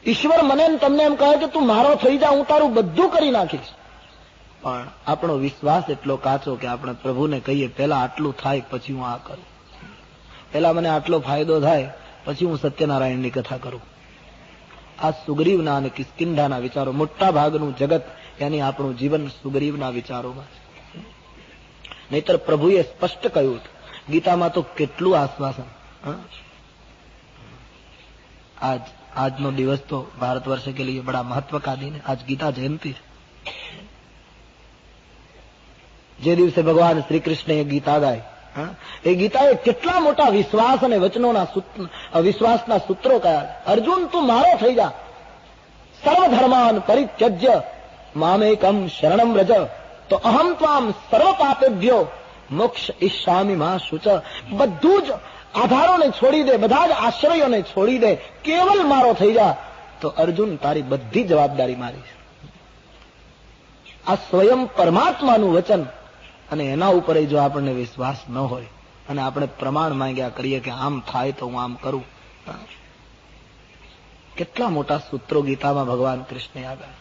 ઈશ્વર મને તમને એમ કહે કે તું મારો થઈ જા, હું તારું બધું કરી નાખીશ. પણ આપણો વિશ્વાસ એટલો કાચો કે આપણે પ્રભુને કહીએ પહેલા આટલું થાય પછી હું આ કરું, પહેલા મને આટલો ફાયદો થાય પછી હું સત્યનારાયણની કથા કરું. આ સુગ્રીવના અને કિષ્કિંધાના વિચારો, મોટા ભાગનું જગત યાની આપણું જીવન સુગ્રીવના વિચારોમાં છે. નહીતર પ્રભુએ સ્પષ્ટ કહ્યું, ગીતામાં તો કેટલું આશ્વાસન. આજનો દિવસ તો ભારત વર્ષ કે लिए बड़ा महत्व का दिन है. आज गीता जयंती है. જે દિવસે ભગવાન શ્રી કૃષ્ણે ગીતા ગાય, એ ગીતાએ કેટલા મોટા વિશ્વાસ અને વચનોના વિશ્વાસના સૂત્રો કયા. અર્જુન તું મારો થઈ જા, સર્વધર્માન પરિત્યજ્ય મામેકમ શરણમ વ્રજ તો અહમ ત્વામ સર્વ પાપેભ્યો મોક્ષ ઈચ્છામિ મા શુચ. બધું જ આધારોને છોડી દે, બધા જ આશ્રયોને છોડી દે, કેવલ મારો થઈ જા તો અર્જુન તારી બધી જવાબદારી મારી છે. આ સ્વયં પરમાત્માનું વચન, અને એના ઉપર જો આપણને વિશ્વાસ ન હોય અને આપણે પ્રમાણ માંગ્યા કરીએ કે આમ થાય તો હું આમ કરું. કેટલા મોટા સૂત્રો ગીતામાં ભગવાન કૃષ્ણે આપ્યા.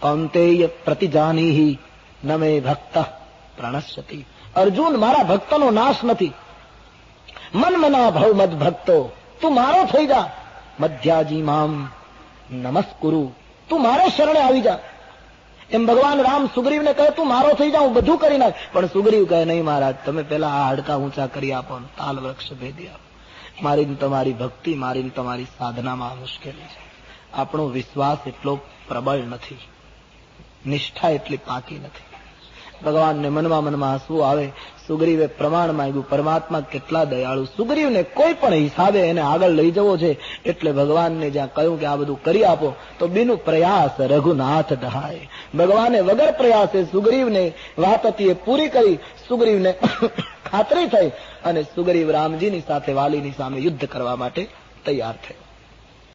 કૌંતેય પ્રતિજાનીહિ ન મે ભક્ત પ્રણશ્યતિ. અર્જુન મારા ભક્તનો નાશ નથી. મન મના ભવ મદ ભક્તો, તું મારો થઈ જા. મધ્યાજી મામ નમસ્કુરુ, તું મારે શરણે આવી જા. એમ ભગવાન રામ સુગ્રીવને કહે તું મારો થઈ જા, હું બધું કરી નાખ. પણ સુગ્રીવ કહે નહીં મહારાજ, તમે પેલા આ હાડકા ઊંચા કરી આપો, તાલ વૃક્ષ ભેદી આપો. મારી તમારી ભક્તિ, મારી તમારી સાધનામાં મુશ્કેલી છે. આપણો વિશ્વાસ એટલો પ્રબળ નથી, નિષ્ઠા એટલી પાકી નથી. ભગવાનને મનમાં હસવું આવે. સુગ્રીવે પ્રમાણ માંગ્યું. પરમાત્મા કેટલા દયાળુ. સુગ્રીવને કોઈ પણ હિસાબે એને આગળ લઈ જવો છે એટલે ભગવાનને જ્યાં કહ્યું કે આ બધું કરી આપો તો બિનું પ્રયાસ રઘુનાથ દહાય. ભગવાને વગર પ્રયાસે સુગ્રીવને વાત હતી એ પૂરી કરી. સુગ્રીવને ખાતરી થઈ અને સુગ્રીવ રામજીની સાથે વાલીની સામે યુદ્ધ કરવા માટે તૈયાર થયો.